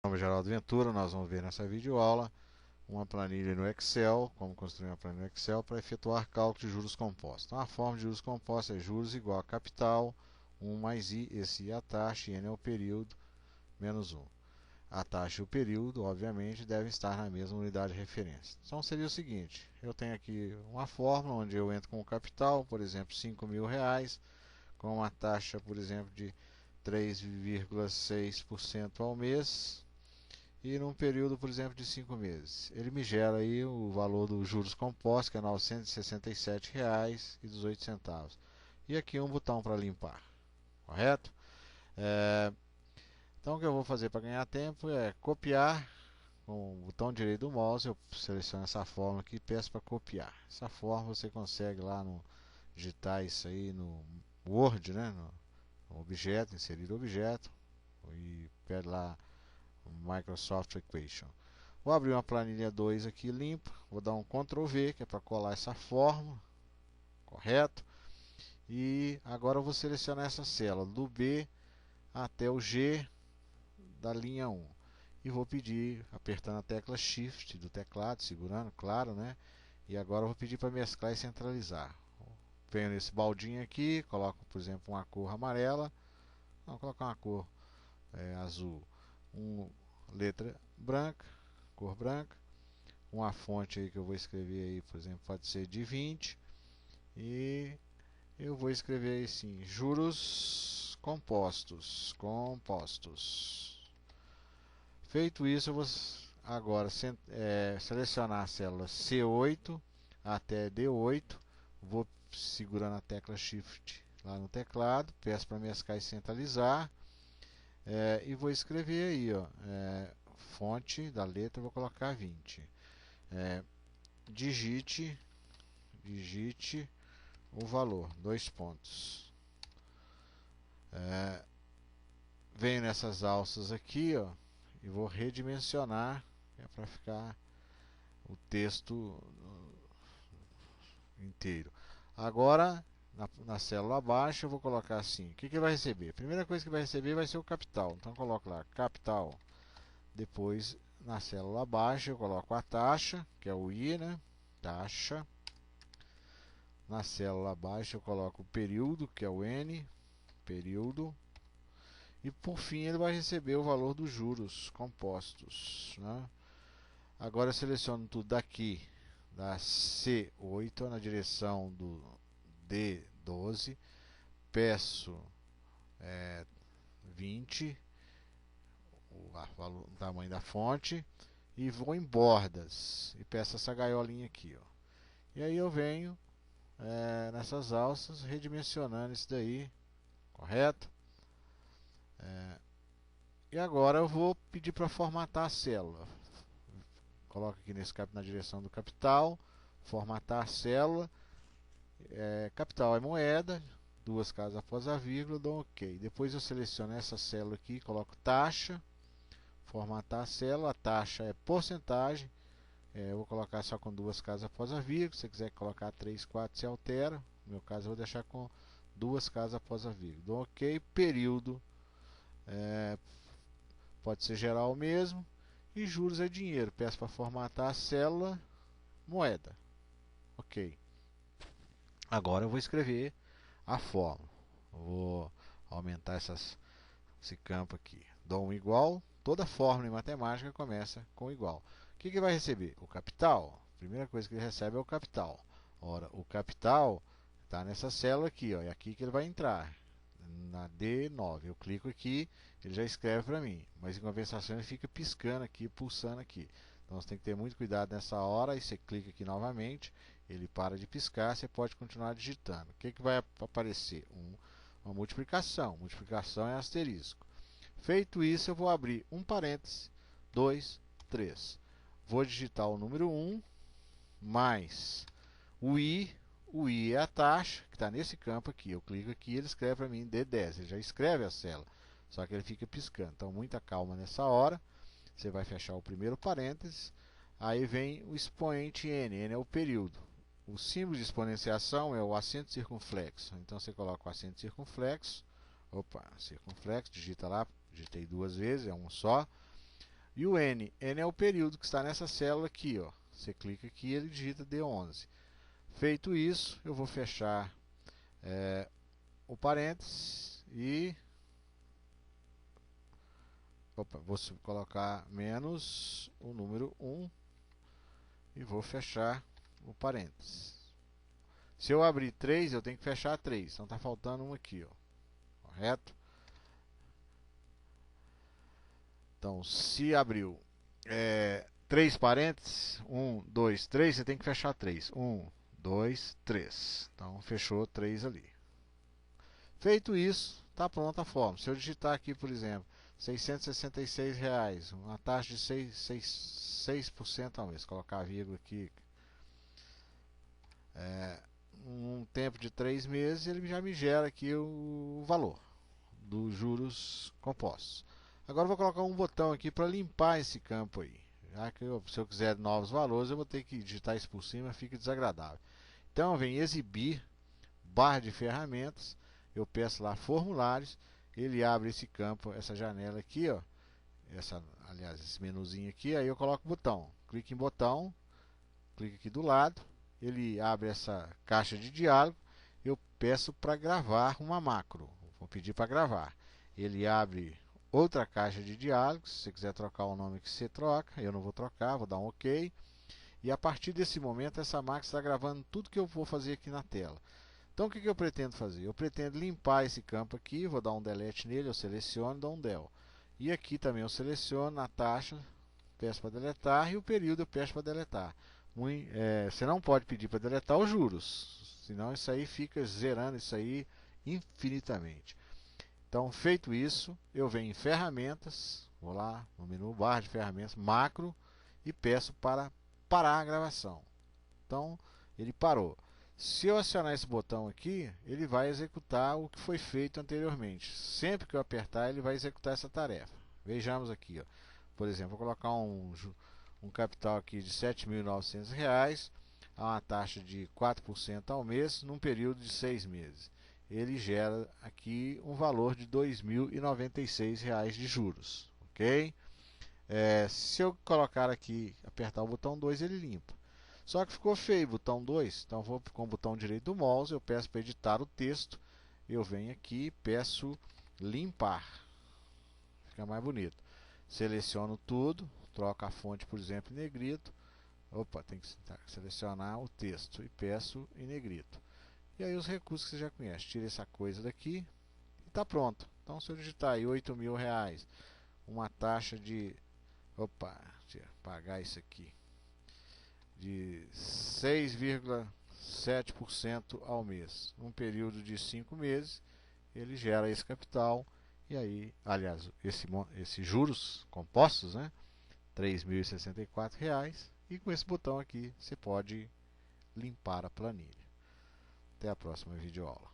Meu nome é Geraldo Ventura, nós vamos ver nessa videoaula uma planilha no Excel, como construir uma planilha no Excel para efetuar cálculo de juros compostos. Então a forma de juros compostos é juros igual a capital, 1 mais I, esse I é a taxa, e N é o período, menos 1. A taxa e o período, obviamente, devem estar na mesma unidade de referência. Então seria o seguinte, eu tenho aqui uma fórmula onde eu entro com o capital, por exemplo, R$ 5.000, com uma taxa, por exemplo, de 3,6% ao mês, e num período, por exemplo, de 5 meses. Ele me gera aí o valor dos juros compostos, que é R$ 967,18. E aqui um botão para limpar, correto? Então o que eu vou fazer para ganhar tempo é copiar com o botão direito do mouse. Eu seleciono essa fórmula aqui e peço para copiar. Essa fórmula você consegue lá no digitar isso aí no Word, né? No objeto, inserir objeto, e pede lá Microsoft Equation. Vou abrir uma planilha 2 aqui limpa, vou dar um Ctrl V, que é para colar essa fórmula, correto? E agora eu vou selecionar essa célula do B até o G da linha 1. E vou pedir, apertando a tecla Shift do teclado, segurando, claro, né? E agora eu vou pedir para mesclar e centralizar. Venho nesse baldinho aqui, coloco, por exemplo, uma cor amarela. Vou colocar uma cor azul. Letra branca, cor branca. Uma fonte aí que eu vou escrever aí, por exemplo, pode ser de 20. E eu vou escrever aí sim, juros compostos. Feito isso, eu vou agora selecionar a célula C8 até D8. Vou segurando a tecla Shift lá no teclado, peço para mesclar e centralizar. E vou escrever aí, ó, fonte da letra, eu vou colocar 20. Digite o valor, 2 pontos. Venho nessas alças aqui, ó, e vou redimensionar, para ficar o texto inteiro. Agora, na célula abaixo, eu vou colocar assim: o que ele vai receber? A primeira coisa que vai receber vai ser o capital. Então, eu coloco lá capital. Depois, na célula abaixo, eu coloco a taxa, que é o I, né? Taxa. Na célula abaixo, eu coloco o período, que é o N, período. E por fim, ele vai receber o valor dos juros compostos, né? Agora eu seleciono tudo daqui, da C8 na direção do D12, peço 20, o tamanho da fonte, e vou em bordas e peço essa gaiolinha aqui, ó. E aí eu venho nessas alças redimensionando isso daí, correto? E agora eu vou pedir para formatar a célula. Coloco aqui na direção do capital, formatar a célula. Capital é moeda, 2 casas após a vírgula, dou OK. Depois eu seleciono essa célula aqui, coloco taxa, formatar a célula. A taxa é porcentagem, eu vou colocar só com 2 casas após a vírgula. Se você quiser colocar 3, 4, se altera. No meu caso eu vou deixar com 2 casas após a vírgula, dou OK. Período pode ser geral mesmo. E juros é dinheiro, peço para formatar a célula, moeda, OK. Agora eu vou escrever a fórmula. Vou aumentar esse campo aqui. Dou um igual. Toda fórmula em matemática começa com igual. O que vai receber? O capital. A primeira coisa que ele recebe é o capital. Ora, o capital está nessa célula aqui, ó, é aqui que ele vai entrar. Na D9. Eu clico aqui, ele já escreve para mim. Mas em compensação ele fica piscando aqui, pulsando aqui. Então você tem que ter muito cuidado nessa hora. Aí você clica aqui novamente, ele para de piscar, você pode continuar digitando. O que vai aparecer? Uma multiplicação. Multiplicação é asterisco. Feito isso, eu vou abrir um parêntese, 2, 3. Vou digitar o número 1 mais o I. O I é a taxa, que está nesse campo aqui. Eu clico aqui e ele escreve para mim D10. Ele já escreve a célula, só que ele fica piscando. Então, muita calma nessa hora. Você vai fechar o primeiro parênteses. Aí vem o expoente N. N é o período. O símbolo de exponenciação é o acento circunflexo. Então, você coloca o acento circunflexo. Circunflexo, digita lá. Digitei 2 vezes, é um só. E o N é o período que está nessa célula aqui, ó. Você clica aqui e ele digita D11. Feito isso, eu vou fechar o parênteses e vou colocar menos o número 1 e vou fechar o parênteses. Se eu abrir 3, eu tenho que fechar 3. Então está faltando um aqui, ó. Correto? Então, se abriu 3 parênteses, 1, 2, 3, você tem que fechar 3. 1, 2, 3. Então, fechou 3 ali. Feito isso, está pronta a fórmula. Se eu digitar aqui, por exemplo, R$666, uma taxa de 6% ao mês, colocar a vírgula aqui, um tempo de 3 meses, ele já me gera aqui o valor dos juros compostos. Agora eu vou colocar um botão aqui para limpar esse campo aí. Já que se eu quiser novos valores, eu vou ter que digitar isso por cima, fica desagradável. Então eu venho exibir, barra de ferramentas, eu peço lá formulários, ele abre esse campo, essa janela aqui, ó, aliás, esse menuzinho aqui, aí eu coloco o botão, clique em botão, clique aqui do lado, ele abre essa caixa de diálogo, eu peço para gravar uma macro, vou pedir para gravar, ele abre outra caixa de diálogo, se você quiser trocar o nome que você troca, eu não vou trocar, vou dar um OK, e a partir desse momento essa macro está gravando tudo que eu vou fazer aqui na tela. Então o que eu pretendo fazer? Eu pretendo limpar esse campo aqui, vou dar um delete nele, eu seleciono, dou um del. E aqui também eu seleciono a taxa, peço para deletar, e o período eu peço para deletar. Você não pode pedir para deletar os juros, senão isso aí fica zerando isso aí infinitamente. Então, feito isso, eu venho em ferramentas, vou lá no menu barra de ferramentas, macro, e peço para parar a gravação. Então, ele parou. Se eu acionar esse botão aqui, ele vai executar o que foi feito anteriormente. Sempre que eu apertar, ele vai executar essa tarefa. Vejamos aqui, ó. Por exemplo, vou colocar um capital aqui de R$7.900 a uma taxa de 4% ao mês, num período de 6 meses. Ele gera aqui um valor de R$2.096 de juros. Ok? Se eu colocar aqui, apertar o botão 2, ele limpa. Só que ficou feio o botão 2, então vou com o botão direito do mouse, eu peço para editar o texto, eu venho aqui e peço limpar, fica mais bonito. Seleciono tudo, troco a fonte, por exemplo, em negrito, tem que selecionar o texto e peço em negrito. E aí os recursos que você já conhece, tira essa coisa daqui e está pronto. Então se eu digitar aí R$8.000, uma taxa de, deixa eu pagar isso aqui, de 6,7% ao mês. Num período de 5 meses, ele gera esse capital, e aí, aliás, esses juros compostos, né? R$3.064, e com esse botão aqui você pode limpar a planilha. Até a próxima videoaula.